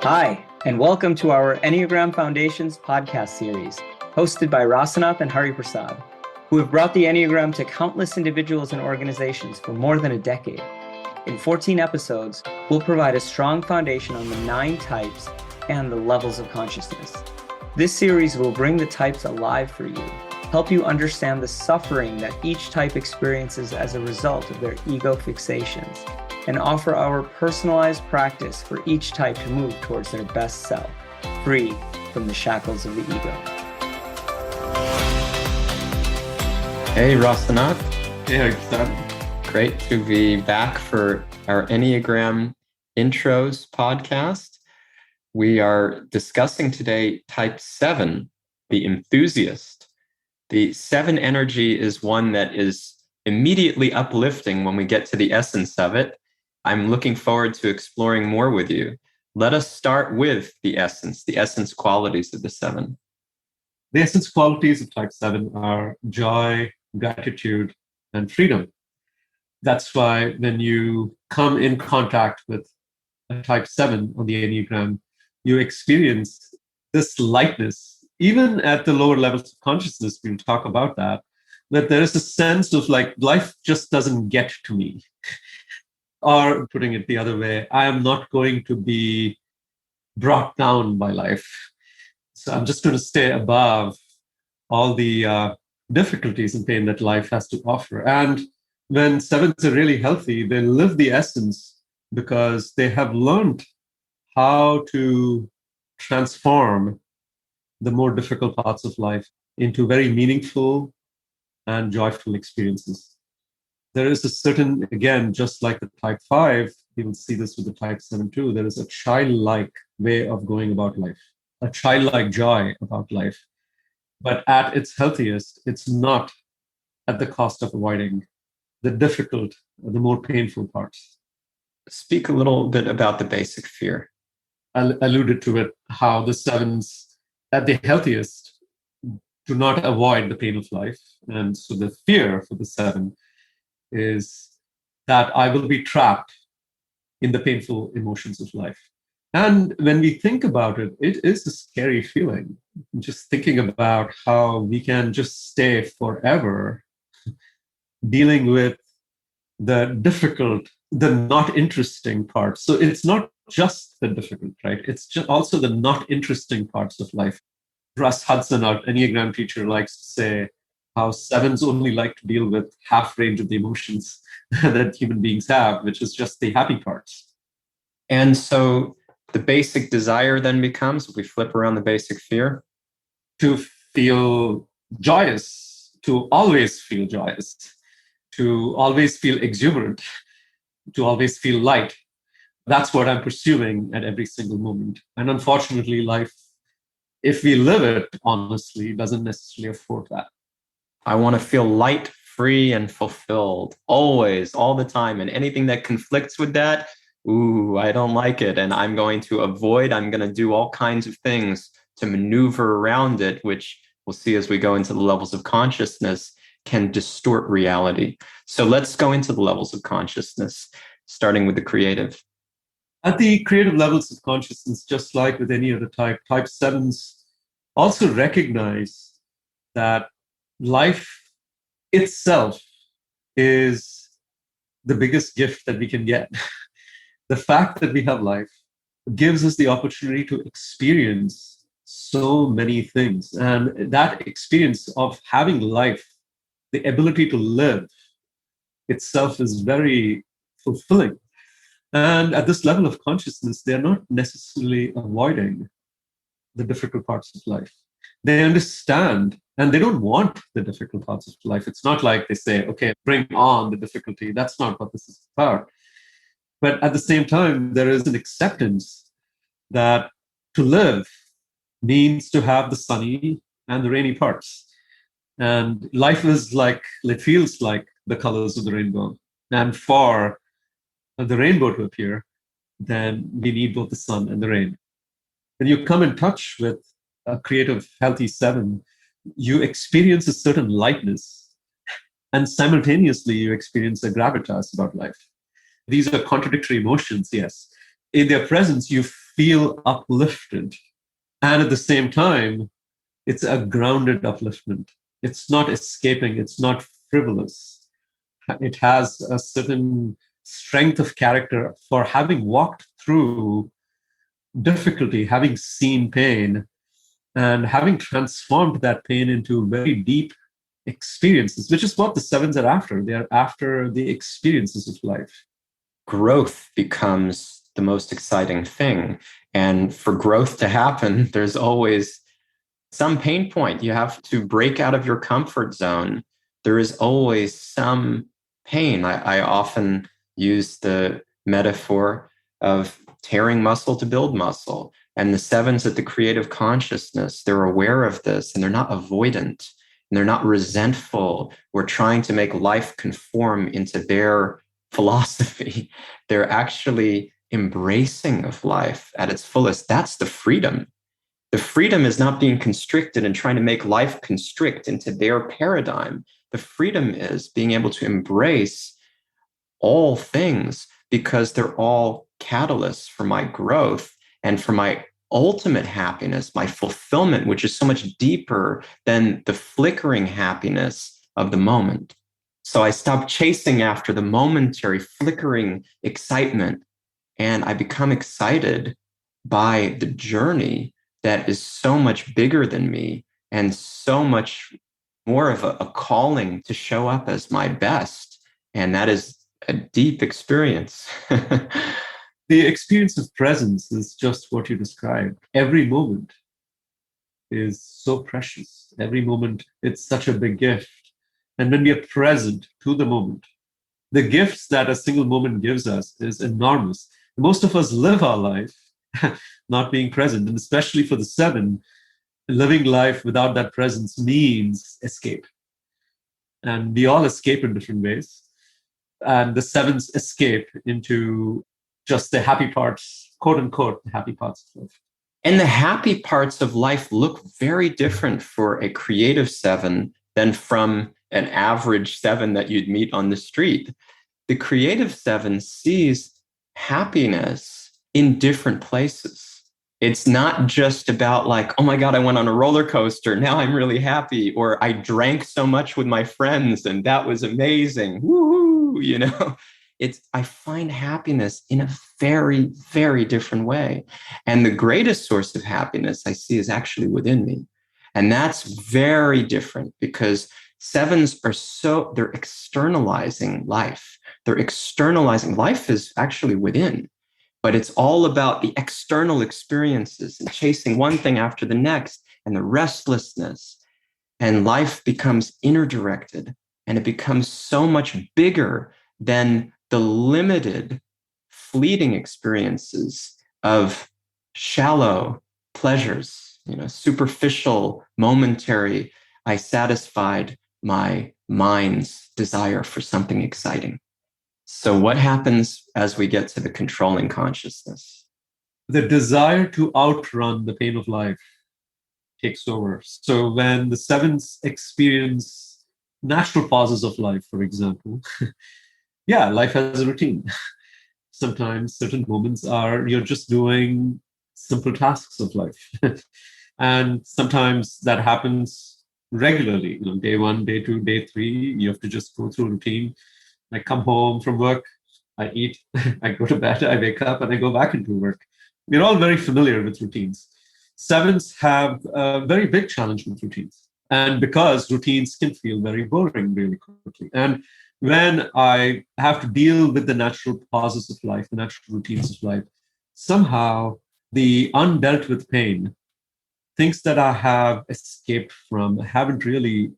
Hi, and welcome to our Enneagram Foundations podcast series, hosted by Rasanath and Hari Prasad, who have brought the Enneagram to countless individuals and organizations for more than a decade. In 14 episodes, we'll provide a strong foundation on the 9 types and the levels of consciousness. This series will bring the types alive for you, help you understand the suffering that each type experiences as a result of their ego fixations, and offer our personalized practice for each type to move towards their best self, free from the shackles of the ego. Hey, Rasanath. Hey, Sam. Great to be back for our Enneagram Intros podcast. We are discussing today Type 7, the Enthusiast. The 7 energy is one that is immediately uplifting when we get to the essence of it. I'm looking forward to exploring more with you. Let us start with the essence qualities of the 7. The essence qualities of Type 7 are joy, gratitude, and freedom. That's why when you come in contact with a Type 7 on the Enneagram, you experience this lightness. Even at the lower levels of consciousness, we'll talk about that there is a sense of like, life just doesn't get to me. Or putting it the other way, I am not going to be brought down by life. So I'm just going to stay above all the difficulties and pain that life has to offer. And when 7s are really healthy, they live the essence because they have learned how to transform the more difficult parts of life into very meaningful and joyful experiences. There is a certain, again, just like the Type 5, you will see this with the Type 7 too, there is a childlike way of going about life, a childlike joy about life. But at its healthiest, it's not at the cost of avoiding the difficult, the more painful parts. Speak a little bit about the basic fear. I alluded to it, how the 7s at the healthiest do not avoid the pain of life. And so the fear for the 7 is that I will be trapped in the painful emotions of life. And when we think about it, it is a scary feeling. Just thinking about how we can just stay forever dealing with the difficult, the not interesting parts. So it's not just the difficult, right? It's just also the not interesting parts of life. Russ Hudson, our Enneagram teacher, likes to say how 7s only like to deal with half range of the emotions that human beings have, which is just the happy parts. And so the basic desire then becomes, if we flip around the basic fear, to feel joyous, to always feel joyous, to always feel exuberant, to always feel light. That's what I'm pursuing at every single moment. And unfortunately, life, if we live it honestly, doesn't necessarily afford that. I want to feel light, free, and fulfilled, always, all the time. And anything that conflicts with that, I don't like it. And I'm going to avoid, I'm going to do all kinds of things to maneuver around it, which we'll see as we go into the levels of consciousness, can distort reality. So let's go into the levels of consciousness, starting with the creative. At the creative levels of consciousness, just like with any other type, Type 7s also recognize that life itself is the biggest gift that we can get. The fact that we have life gives us the opportunity to experience so many things. And that experience of having life, the ability to live itself, is very fulfilling. And at this level of consciousness, they're not necessarily avoiding the difficult parts of life. They understand, and they don't want the difficult parts of life. It's not like they say, okay, bring on the difficulty. That's not what this is about. But at the same time, there is an acceptance that to live means to have the sunny and the rainy parts. And life is like, it feels like the colors of the rainbow. And for the rainbow to appear, then we need both the sun and the rain. When you come in touch with a creative, healthy 7, you experience a certain lightness, and simultaneously you experience a gravitas about life. These are contradictory emotions, yes. In their presence, you feel uplifted. And at the same time, it's a grounded upliftment. It's not escaping, it's not frivolous. It has a certain strength of character for having walked through difficulty, having seen pain, and having transformed that pain into very deep experiences, which is what the sevens are after. They are after the experiences of life. Growth becomes the most exciting thing. And for growth to happen, there's always some pain point. You have to break out of your comfort zone. There is always some pain. I often use the metaphor of tearing muscle to build muscle. And the sevens at the creative consciousness, they're aware of this and they're not avoidant and they're not resentful or trying to make life conform into their philosophy. They're actually embracing of life at its fullest. That's the freedom. The freedom is not being constricted and trying to make life constrict into their paradigm. The freedom is being able to embrace all things because they're all catalysts for my growth and for my ultimate happiness, my fulfillment, which is so much deeper than the flickering happiness of the moment. So I stop chasing after the momentary flickering excitement and I become excited by the journey that is so much bigger than me and so much more of a calling to show up as my best. And that is a deep experience. The experience of presence is just what you described. Every moment is so precious. Every moment, it's such a big gift. And when we are present to the moment, the gifts that a single moment gives us is enormous. Most of us live our life not being present. And especially for the seven, living life without that presence means escape. And we all escape in different ways. And the sevens escape into just the happy parts, quote unquote, the happy parts of life. And the happy parts of life look very different for a creative seven than from an average seven that you'd meet on the street. The creative seven sees happiness in different places. It's not just about like, oh my God, I went on a roller coaster. Now I'm really happy. Or I drank so much with my friends and that was amazing. Woohoo, you know? I find happiness in a very, very different way. And the greatest source of happiness I see is actually within me. And that's very different because sevens they're externalizing life. They're externalizing life is actually within, but it's all about the external experiences and chasing one thing after the next and the restlessness. And life becomes inner directed and it becomes so much bigger than the limited, fleeting experiences of shallow pleasures, superficial, momentary. I satisfied my mind's desire for something exciting. So what happens as we get to the controlling consciousness? The desire to outrun the pain of life takes over. So when the sevens experience natural pauses of life, for example, yeah, life has a routine. Sometimes certain moments you're just doing simple tasks of life. And sometimes that happens regularly. Day 1, day 2, day 3, you have to just go through a routine. I come home from work, I eat, I go to bed, I wake up, and I go back into work. We're all very familiar with routines. Sevens have a very big challenge with routines. And because routines can feel very boring really quickly. And when I have to deal with the natural pauses of life, the natural routines of life, somehow the undealt with pain, things that I have escaped from, haven't really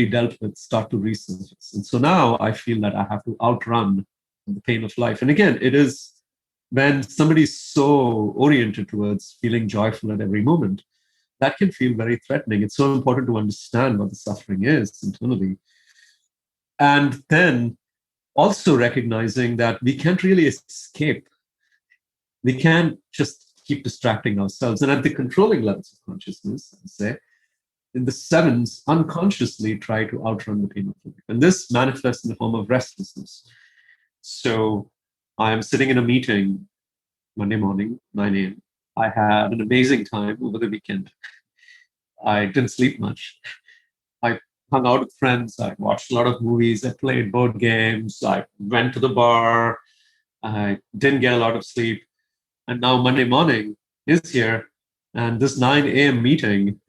dealt with, start to resurface. And so now I feel that I have to outrun the pain of life. And again, it is when somebody's so oriented towards feeling joyful at every moment, that can feel very threatening. It's so important to understand what the suffering is internally. And then also recognizing that we can't really escape. We can't just keep distracting ourselves. And at the controlling levels of consciousness, I say, in the sevens unconsciously try to outrun the pain of life. And this manifests in the form of restlessness. So I am sitting in a meeting Monday morning, 9 a.m. I had an amazing time over the weekend. I didn't sleep much. I hung out with friends. I watched a lot of movies. I played board games. I went to the bar. I didn't get a lot of sleep. And now Monday morning is here. And this 9 a.m. meeting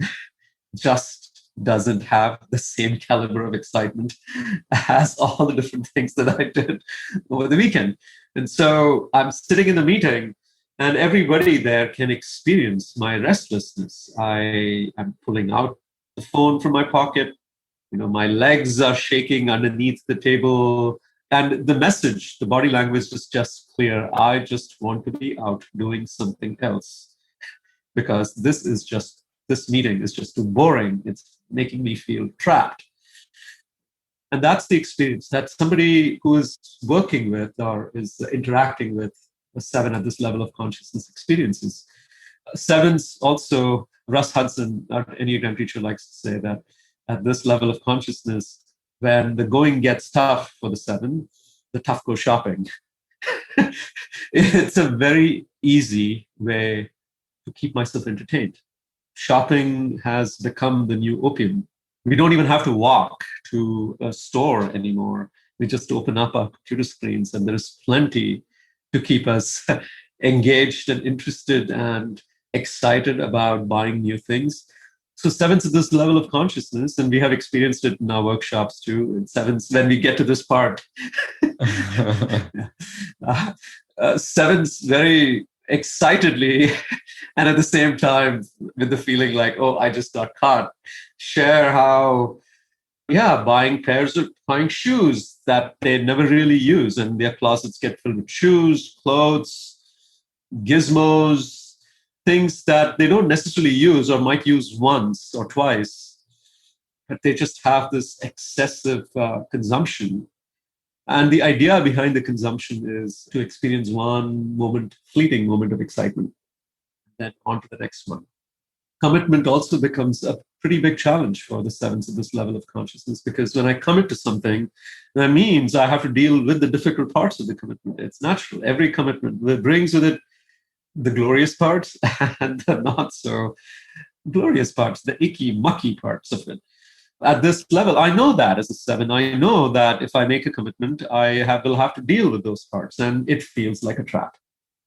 just doesn't have the same caliber of excitement as all the different things that I did over the weekend. And so I'm sitting in the meeting, and everybody there can experience my restlessness. I am pulling out the phone from my pocket. My legs are shaking underneath the table. And the message, the body language is just clear. I just want to be out doing something else because this meeting is just too boring. It's making me feel trapped. And that's the experience that somebody who is working with or is interacting with a 7 at this level of consciousness experiences. 7s also, Russ Hudson, our Enneagram teacher, likes to say that at this level of consciousness, when the going gets tough for the 7, the tough go shopping. It's a very easy way to keep myself entertained. Shopping has become the new opium. We don't even have to walk to a store anymore. We just open up our computer screens, and there's plenty to keep us engaged and interested and excited about buying new things. So 7s at this level of consciousness, and we have experienced it in our workshops too. And 7s, when we get to this part, 7s very excitedly and at the same time with the feeling like, oh, I just got caught, share how, buying shoes that they never really use, and their closets get filled with shoes, clothes, gizmos, things that they don't necessarily use or might use once or twice, but they just have this excessive consumption. And the idea behind the consumption is to experience one moment, fleeting moment of excitement, then on to the next one. Commitment also becomes a pretty big challenge for the 7s at this level of consciousness, because when I commit to something, that means I have to deal with the difficult parts of the commitment. It's natural. Every commitment brings with it the glorious parts and the not so glorious parts, the icky, mucky parts of it. At this level, I know that as a 7, I know that if I make a commitment, will have to deal with those parts, and it feels like a trap.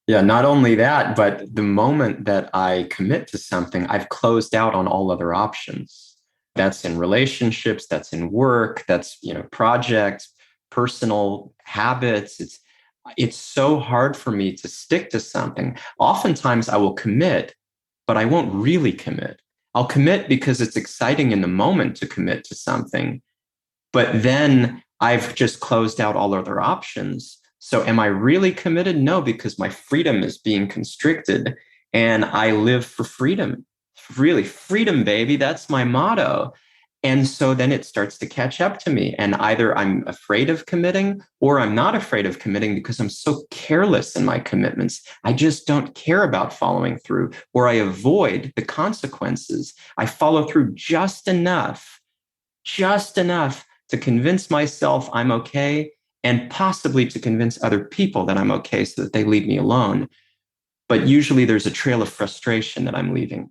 Yeah, not only that, but the moment that I commit to something, I've closed out on all other options. That's in relationships, that's in work, that's, projects, personal habits. It's so hard for me to stick to something. Oftentimes I will commit, but I won't really commit. I'll commit because it's exciting in the moment to commit to something, but then I've just closed out all other options. So am I really committed? No, because my freedom is being constricted, and I live for freedom. Really, freedom, baby. That's my motto. And so then it starts to catch up to me. And either I'm afraid of committing or I'm not afraid of committing because I'm so careless in my commitments. I just don't care about following through, or I avoid the consequences. I follow through just enough to convince myself I'm okay, and possibly to convince other people that I'm okay so that they leave me alone. But usually there's a trail of frustration that I'm leaving.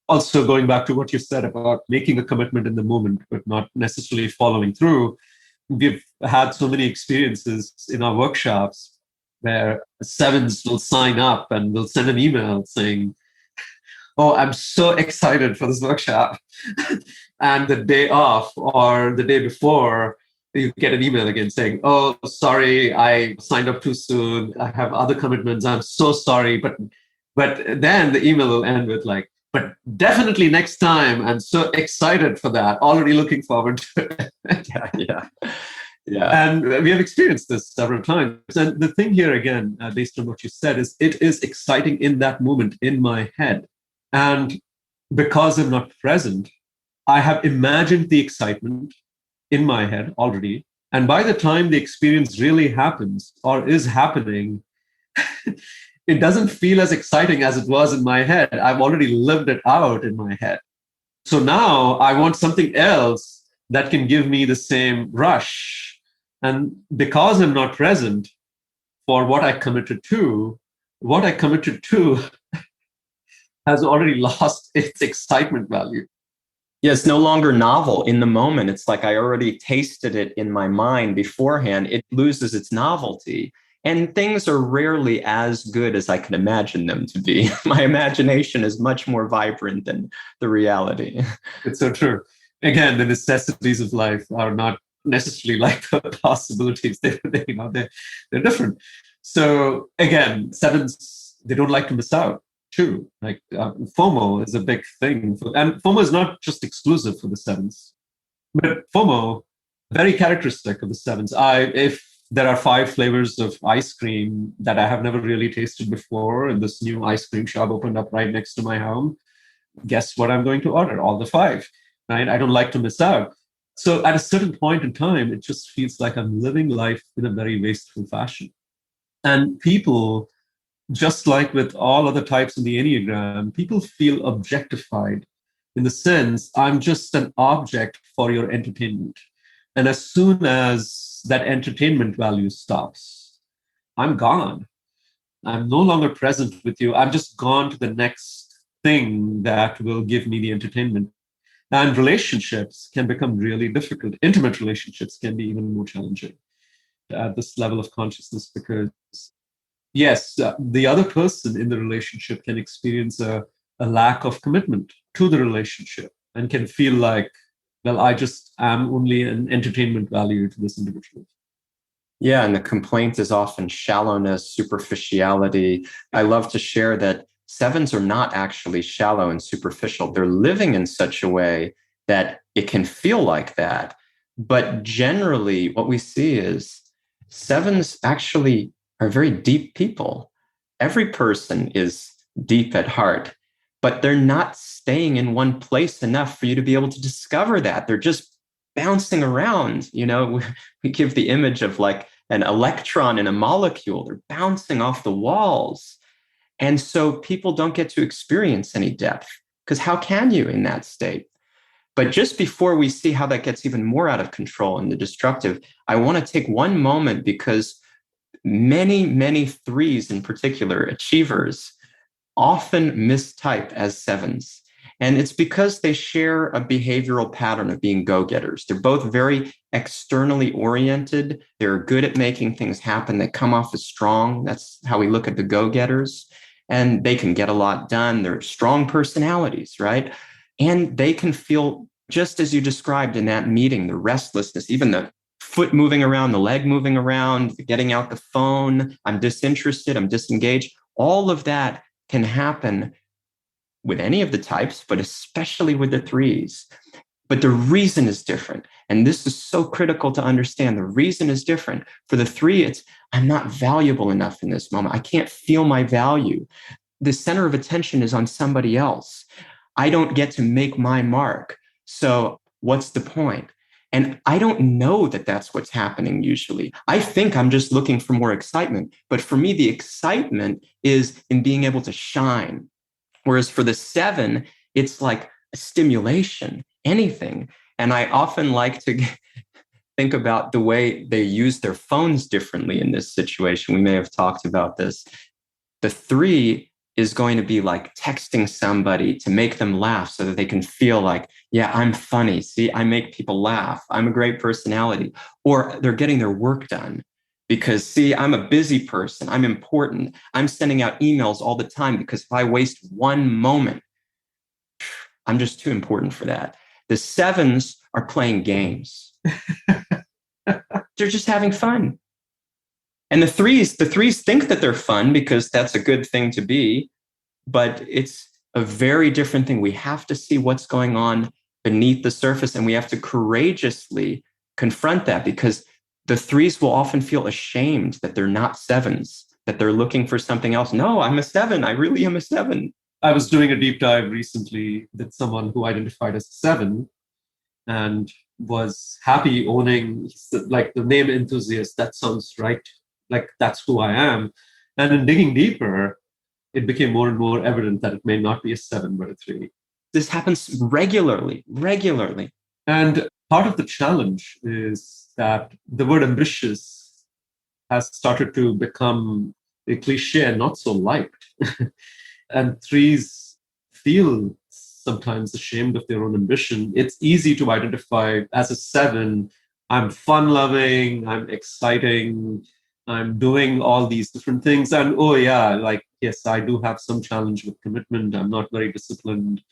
Also, going back to what you said about making a commitment in the moment, but not necessarily following through, we've had so many experiences in our workshops where 7s will sign up and will send an email saying, oh, I'm so excited for this workshop. And the day off or the day before, you get an email again saying, oh, sorry, I signed up too soon. I have other commitments. I'm so sorry. But then the email will end with like, but definitely next time. I'm so excited for that. Already looking forward to it. Yeah. And we have experienced this several times. And the thing here, again, based on what you said, is it is exciting in that moment in my head. And because I'm not present, I have imagined the excitement in my head already. And by the time the experience really happens or is happening, it doesn't feel as exciting as it was in my head. I've already lived it out in my head. So now I want something else that can give me the same rush. And because I'm not present for what I committed to, what I committed to has already lost its excitement value. Yeah, it's no longer novel in the moment. It's like I already tasted it in my mind beforehand. It loses its novelty. And things are rarely as good as I can imagine them to be. My imagination is much more vibrant than the reality. It's so true. Again, the necessities of life are not necessarily like the possibilities. They're different. So again, sevens, they don't like to miss out too. Like FOMO is a big thing. And FOMO is not just exclusive for the sevens, but FOMO, very characteristic of the sevens. If there are 5 flavors of ice cream that I have never really tasted before, and this new ice cream shop opened up right next to my home, guess what I'm going to order? All the 5, right? I don't like to miss out. So at a certain point in time, it just feels like I'm living life in a very wasteful fashion. And people, just like with all other types in the Enneagram, people feel objectified in the sense I'm just an object for your entertainment. And as soon as that entertainment value stops, I'm gone. I'm no longer present with you. I'm just gone to the next thing that will give me the entertainment. And relationships can become really difficult. Intimate relationships can be even more challenging at this level of consciousness because, yes, the other person in the relationship can experience a lack of commitment to the relationship and can feel like, well, I just am only an entertainment value to this individual. Yeah, and the complaint is often shallowness, superficiality. I love to share that sevens are not actually shallow and superficial. They're living in such a way that it can feel like that. But generally, what we see is sevens actually are very deep people. Every person is deep at heart, but they're not staying in one place enough for you to be able to discover that. They're just bouncing around. We give the image of like an electron in a molecule. They're bouncing off the walls. And so people don't get to experience any depth because how can you in that state? But just before we see how that gets even more out of control and the destructive, I want to take one moment because many, many threes in particular, achievers, often mistype as sevens. And it's because they share a behavioral pattern of being go-getters. They're both very externally oriented. They're good at making things happen. They come off as strong. That's how we look at the go-getters. And they can get a lot done. They're strong personalities, right? And they can feel, just as you described in that meeting, the restlessness, even the foot moving around, the leg moving around, getting out the phone, I'm disinterested, I'm disengaged. All of that can happen with any of the types, but especially with the threes. But the reason is different. And this is so critical to understand. The reason is different. For the 3, it's I'm not valuable enough in this moment. I can't feel my value. The center of attention is on somebody else. I don't get to make my mark. So what's the point? And I don't know that that's what's happening usually. I think I'm just looking for more excitement. But for me, the excitement is in being able to shine. Whereas for the 7, it's like a stimulation, anything. And I often like to think about the way they use their phones differently in this situation. We may have talked about this. The 3 is going to be like texting somebody to make them laugh so that they can feel like, yeah, I'm funny. See, I make people laugh. I'm a great personality. Or they're getting their work done because, see, I'm a busy person. I'm important. I'm sending out emails all the time because if I waste one moment, I'm just too important for that. The 7s are playing games. They're just having fun. And the threes think that they're fun because that's a good thing to be, but it's a very different thing. We have to see what's going on beneath the surface, and we have to courageously confront that because the 3s will often feel ashamed that they're not 7s, that they're looking for something else. No, I'm a 7. I really am a 7. I was doing a deep dive recently with someone who identified as 7 and was happy owning like the name Enthusiast. That sounds right. Like that's who I am. And in digging deeper, it became more and more evident that it may not be a 7, but a 3. This happens regularly. And part of the challenge is that the word ambitious has started to become a cliche and not so liked. And threes feel sometimes ashamed of their own ambition. It's easy to identify as a seven. I'm fun loving, I'm exciting, I'm doing all these different things. And oh, yeah, like, yes, I do have some challenge with commitment. I'm not very disciplined.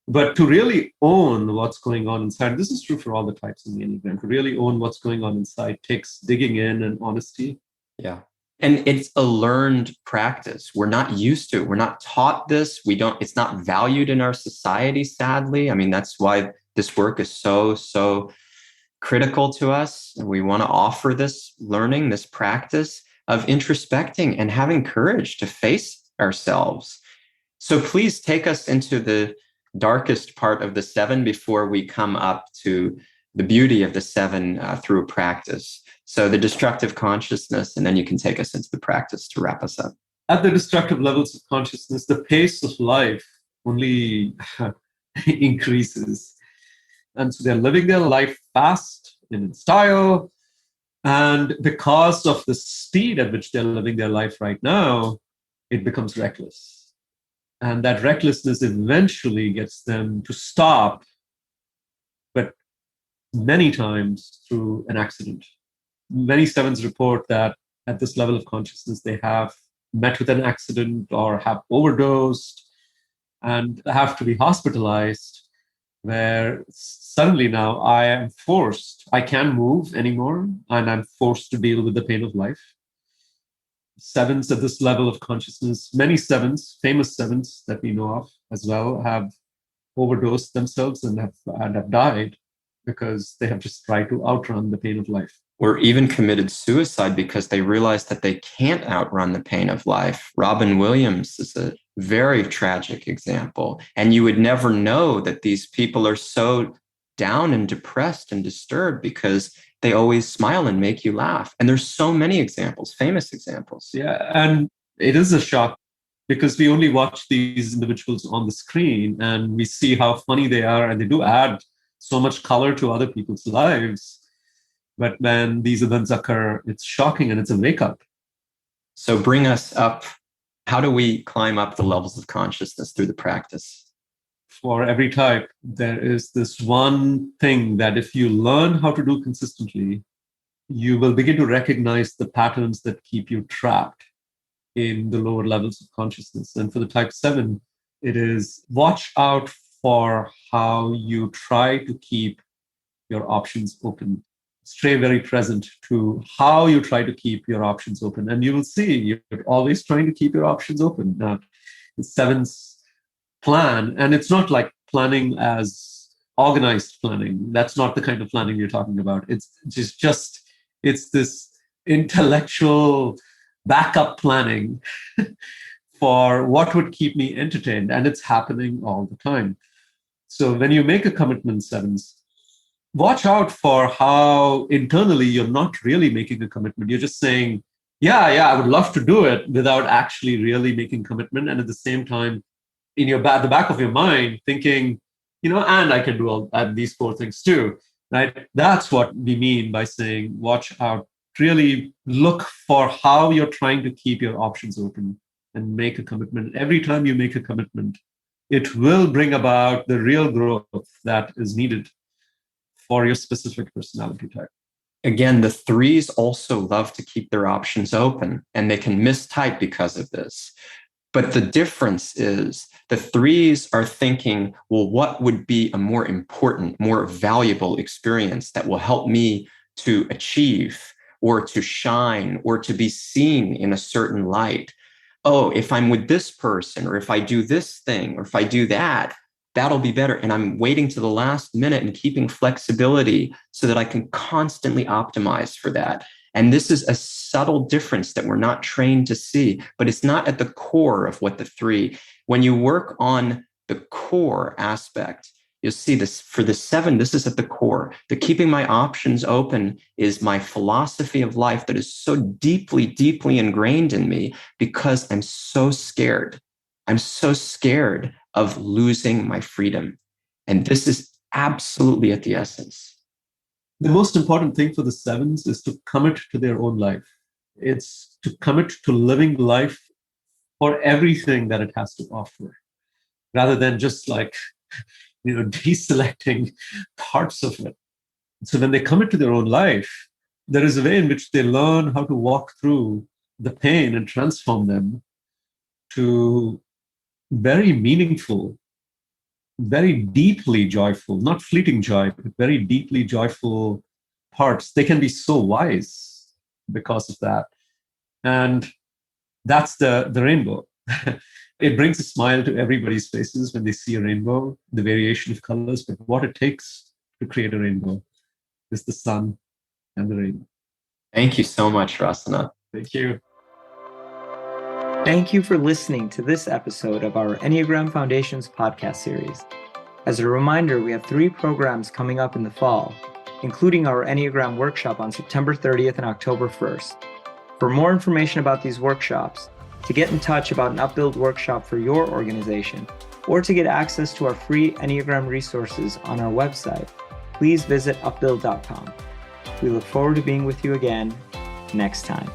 But to really own what's going on inside, this is true for all the types in the Enneagram, to really own what's going on inside takes digging in and honesty. Yeah. And it's a learned practice. We're not used to it. We're not taught this. It's not valued in our society, sadly. I mean, that's why this work is so critical to us. And we want to offer this learning, this practice of introspecting and having courage to face ourselves. So please take us into the darkest part of the seven before we come up to the beauty of the seven through a practice. So the destructive consciousness, and then you can take us into the practice to wrap us up. At the destructive levels of consciousness, the pace of life only increases. And so they're living their life fast and in style. And because of the speed at which they're living their life right now, it becomes reckless. And that recklessness eventually gets them to stop, but many times through an accident. Many sevens report that at this level of consciousness, they have met with an accident or have overdosed and have to be hospitalized, where suddenly now I can't move anymore, and I'm forced to deal with the pain of life. Sevens at this level of consciousness, many sevens, famous sevens that we know of as well, have overdosed themselves and have died because they have just tried to outrun the pain of life. Or even committed suicide because they realized that they can't outrun the pain of life. Robin Williams is a very tragic example. And you would never know that these people are so down and depressed and disturbed because they always smile and make you laugh. And there's so many examples, famous examples. Yeah, and it is a shock because we only watch these individuals on the screen and we see how funny they are, and they do add so much color to other people's lives. But when these events occur, it's shocking and it's a wake-up. So bring us up. How do we climb up the levels of consciousness through the practice? For every type, there is this one thing that if you learn how to do consistently, you will begin to recognize the patterns that keep you trapped in the lower levels of consciousness. And for the type 7, it is watch out for how you try to keep your options open. Stay very present to how you try to keep your options open. And you will see you're always trying to keep your options open. Now, the sevens plan, and it's not like planning as organized planning. That's not the kind of planning you're talking about. It's this intellectual backup planning for what would keep me entertained. And it's happening all the time. So when you make a commitment, sevens, watch out for how internally you're not really making a commitment. You're just saying, yeah, I would love to do it without actually really making commitment. And at the same time, in the back of your mind, thinking, and I can do all these 4 things too, right? That's what we mean by saying, watch out. Really look for how you're trying to keep your options open and make a commitment. Every time you make a commitment, it will bring about the real growth that is needed for your specific personality type. Again, the 3s also love to keep their options open, and they can mistype because of this. But the difference is the 3s are thinking, well, what would be a more important, more valuable experience that will help me to achieve or to shine or to be seen in a certain light? Oh, if I'm with this person, or if I do this thing, or if I do that, that'll be better. And I'm waiting to the last minute and keeping flexibility so that I can constantly optimize for that. And this is a subtle difference that we're not trained to see, but it's not at the core of what the 3. When you work on the core aspect, you'll see this for the 7, this is at the core. The keeping my options open is my philosophy of life that is so deeply, deeply ingrained in me because I'm so scared. I'm so scared of losing my freedom. And this is absolutely at the essence. The most important thing for the 7s is to commit to their own life. It's to commit to living life for everything that it has to offer, rather than just like, deselecting parts of it. So when they commit to their own life, there is a way in which they learn how to walk through the pain and transform them to very meaningful, very deeply joyful, not fleeting joy, but very deeply joyful parts. They can be so wise because of that. And that's the rainbow. It brings a smile to everybody's faces when they see a rainbow, the variation of colors. But what it takes to create a rainbow is the sun and the rain. Thank you so much, Rasana. Thank you. Thank you for listening to this episode of our Enneagram Foundations podcast series. As a reminder, we have 3 programs coming up in the fall, including our Enneagram workshop on September 30th and October 1st. For more information about these workshops, to get in touch about an Upbuild workshop for your organization, or to get access to our free Enneagram resources on our website, please visit upbuild.com. We look forward to being with you again next time.